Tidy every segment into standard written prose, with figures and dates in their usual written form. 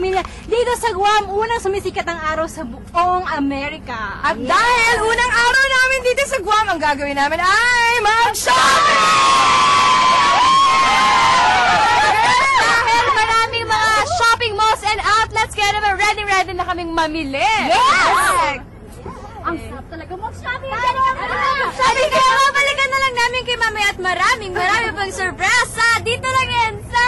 pamilya. Dito sa Guam, unang sumisikat ang araw sa buong Amerika. At dahil unang araw namin dito sa Guam, ang gagawin namin ay mag-shopping! Dahil maraming mga shopping malls and outlets, kaya naman ready na kaming mamili. Yes! Ang sarap talaga mag-shopping. Sabi kaya mabalikan na lang namin kay Mami at maraming pang sorpresa. Dito lang yan sa...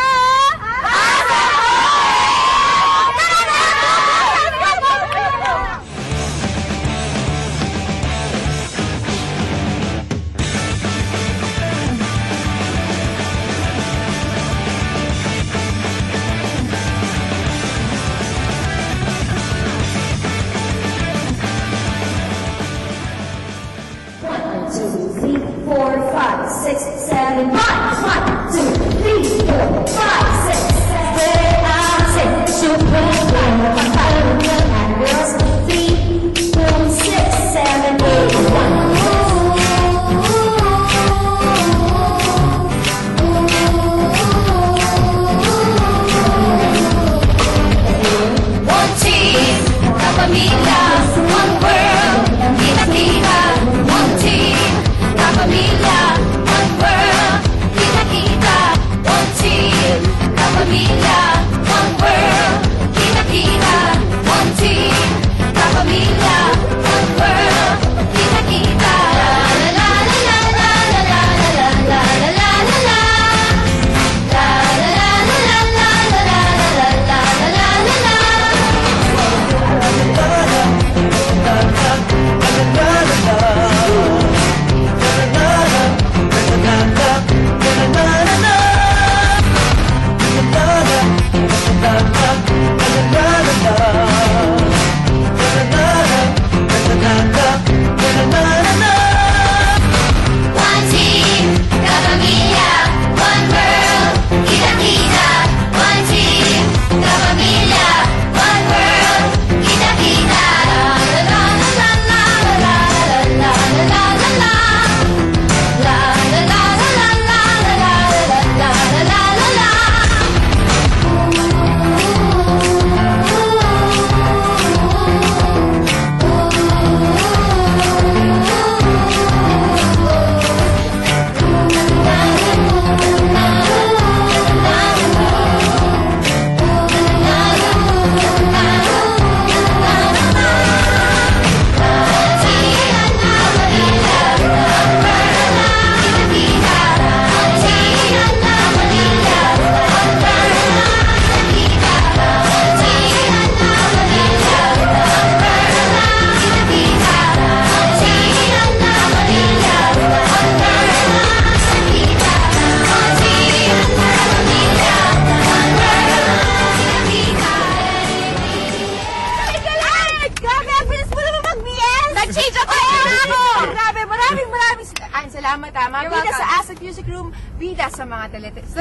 Salamat, bida sa Asset Music Room, bida sa mga teleseries.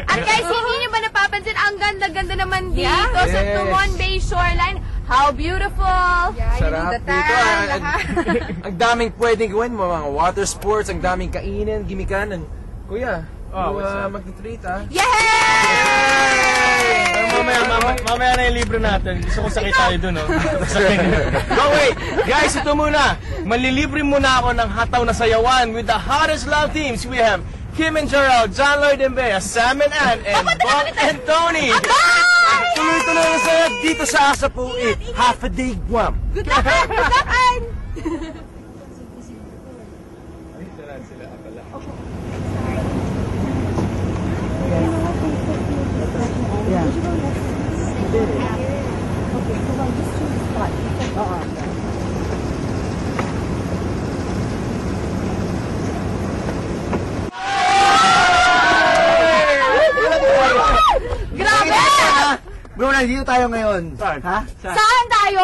At guys, hindi nyo ba napapansin, ang ganda-ganda naman dito sa Tumon Bay Shoreline. How beautiful! Sarap dito. Ang daming pwedeng gawin, mga water sports, ang daming kainin, gimikan. Kuya, mag-treat Yay! Mamaya na yung libre natin. Gusto kong sakit tayo dun, oh. Oh, wait! Guys, ito muna. Malilibre muna ako ng hataw na sayawan with the hottest love teams. We have Kim and Gerald, John Lloyd and Bea, Sam and Ann, and Bob and Tony. Tuloy-tuloy na saya dito sa Asa po Half a Day Guam. Good luck, good luck, Bro, nandito tayo ngayon. Ha? Saan tayo?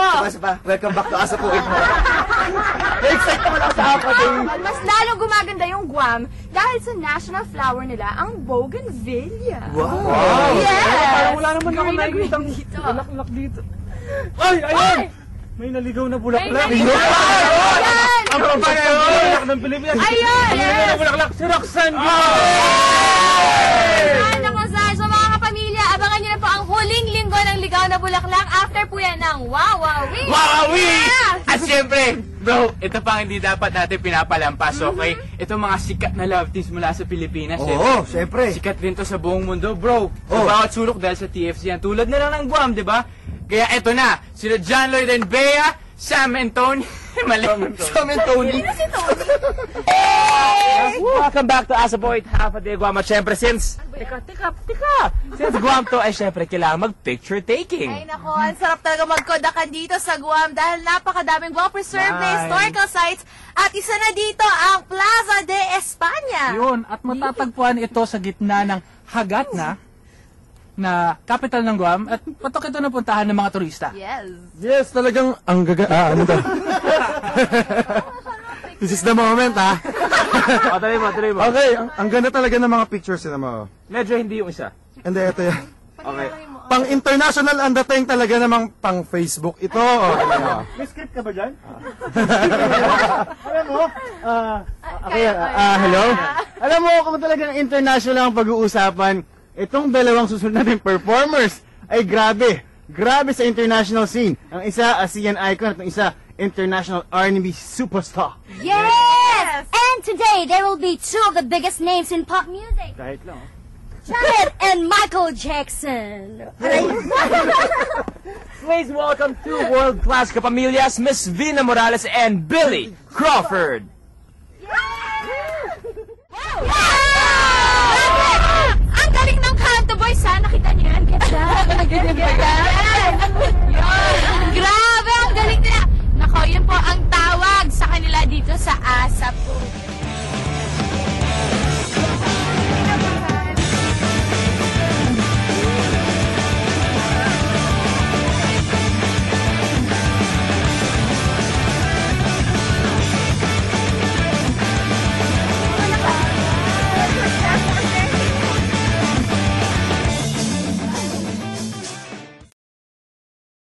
Welcome back to Asa po Excited naman ako sa Half a Day. Mas lalong gumaganda yung Guam dahil sa national flower nila, ang bougainvillea. Wow! Yes! Parang wala naman ako nakikita dito. Bulaklak dito. Ay, ayun! May naligaw na bulaklak. Ayan! Ang bulaklak ng Pilipinas. Ayun! Ang naligaw na bulaklak, si Roxanne Go! Sa mga kapamilya, abangan nyo na po ang huling ng Ligaw na Bulaklak. After po yan ng Wawawi. Wawawi! Yeah! At syempre, bro, ito pang hindi dapat natin pinapalampas, okay? Ito mga sikat na love teams mula sa Pilipinas. Oo, syempre. Sikat rin to sa buong mundo, bro. Sa bawat sulok dahil sa TFC yan. Tulad na lang ng Guam, di ba? Kaya eto na, sila John Lloyd and Bea, Sam and Tony. Mali. Sam and Tony. Welcome back to Asa Boy, half a day Guam. At syempre, since... Teka. Since Guam to, ay syempre, kailangan mag-picture taking. Ay nako, ang sarap talaga magkodakan dito sa Guam dahil napakadaming well-preserved na Nice. historical sites at isa na dito ang Plaza de España. Yun, at matatagpuan ito sa gitna ng Hagat na capital ng Guam at patok ito na puntahan ng mga turista. Yes. Yes, talagang ang ano to? This is the moment, ha? Tuloy mo. Okay, ang ganda talaga ng mga pictures nila mo. Medyo hindi yung isa. Hindi, ito yan. Okay. Pang international ang dating talaga namang pang Facebook. Ito, May script ka ba dyan? Hello? Alam mo, kung talagang international ang pag-uusapan, itong dalawang susunod natin performers ay grabe. Grabe sa international scene. Ang isa, ASEAN icon, at ang isa, international R&B superstar. Yes! And today, there will be two of the biggest names in pop music. Kahit lang, Janet and Michael Jackson. Please welcome two world-class kapamilyas, Miss Vina Morales and Billy Crawford. Ang galing ng kanto, boy. Sana kita niyo yan. Ganda. Ganda. Grabe, ang galing nila